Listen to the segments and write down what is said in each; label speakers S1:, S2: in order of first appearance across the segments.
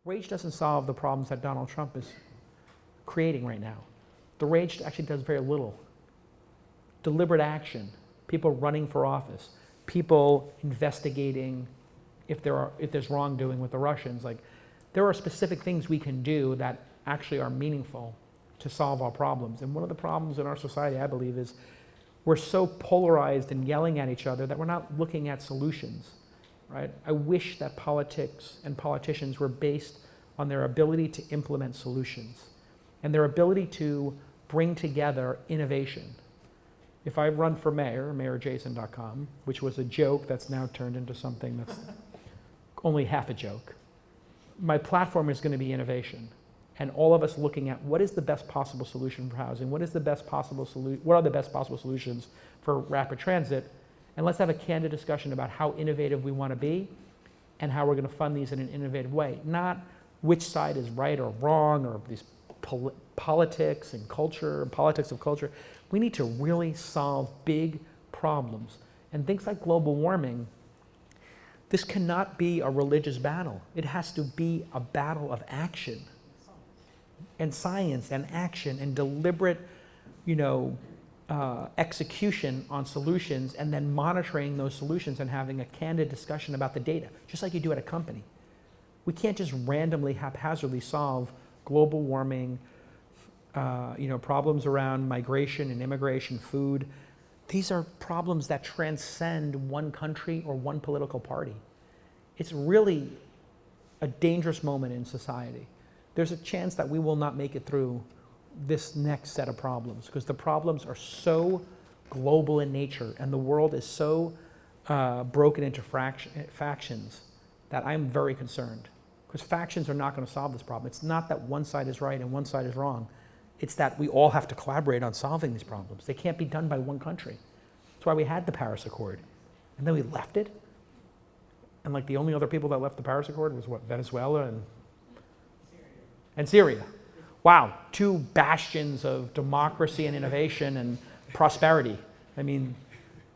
S1: Rage doesn't solve the problems that Donald Trump is creating right now. The rage actually does very little. Deliberate action, people running for office, people investigating if there's wrongdoing with the Russians. Like, there are specific things we can do that actually are meaningful to solve our problems. And one of the problems in our society, I believe, is we're so polarized and yelling at each other that we're not looking at solutions, right? I wish that politics and politicians were based on their ability to implement solutions and their ability to bring together innovation. If I run for mayor, mayorjason.com, which was a joke that's now turned into something that's only half a joke, my platform is going to be innovation. And all of us looking at what is the best possible solution for housing, what are the best possible solutions for rapid transit, and let's have a candid discussion about how innovative we want to be and how we're going to fund these in an innovative way. Not which side is right or wrong, or these politics and culture, politics of culture. We need to really solve big problems. And things like global warming, this cannot be a religious battle. It has to be a battle of action. And science and action and deliberate, execution on solutions, and then monitoring those solutions and having a candid discussion about the data, just like you do at a company. We can't just randomly, haphazardly solve global warming, problems around migration and immigration, food. These are problems that transcend one country or one political party. It's really a dangerous moment in society. There's a chance that we will not make it through this next set of problems because the problems are so global in nature and the world is so broken into factions that I'm very concerned, because factions are not going to solve this problem. It's not that one side is right and one side is wrong. It's that we all have to collaborate on solving these problems. They can't be done by one country. That's why we had the Paris Accord. And then we left it. And like the only other people that left the Paris Accord was what, Venezuela and Syria. Wow, two bastions of democracy and innovation and prosperity. I mean,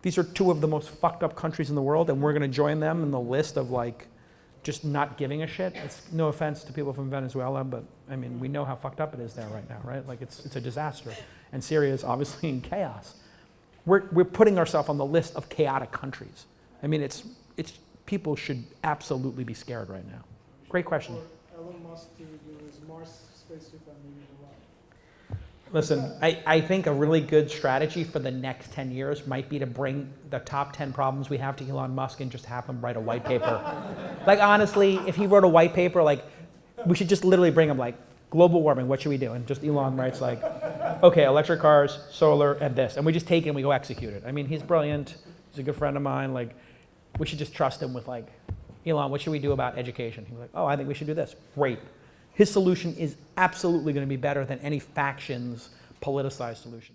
S1: these are two of the most fucked up countries in the world, and we're going to join them in the list of like just not giving a shit. It's no offense to people from Venezuela, but I mean, we know how fucked up it is there right now, right? Like it's a disaster. And Syria is obviously in chaos. We're putting ourselves on the list of chaotic countries. I mean, it's people should absolutely be scared right now. Great question.
S2: Elon Musk to do his Mars spaceship and maybe the rocket.
S1: Listen, I think a really good strategy for the next 10 years might be to bring the top 10 problems we have to Elon Musk and just have him write a white paper. Like honestly, if he wrote a white paper, like we should just literally bring him like, global warming, what should we do? And just Elon writes like, okay, electric cars, solar, and this. And we just take it and we go execute it. I mean, he's brilliant. He's a good friend of mine. Like, we should just trust him with like, Elon, what should we do about education? He was like, oh, I think we should do this. Great. His solution is absolutely going to be better than any faction's politicized solution.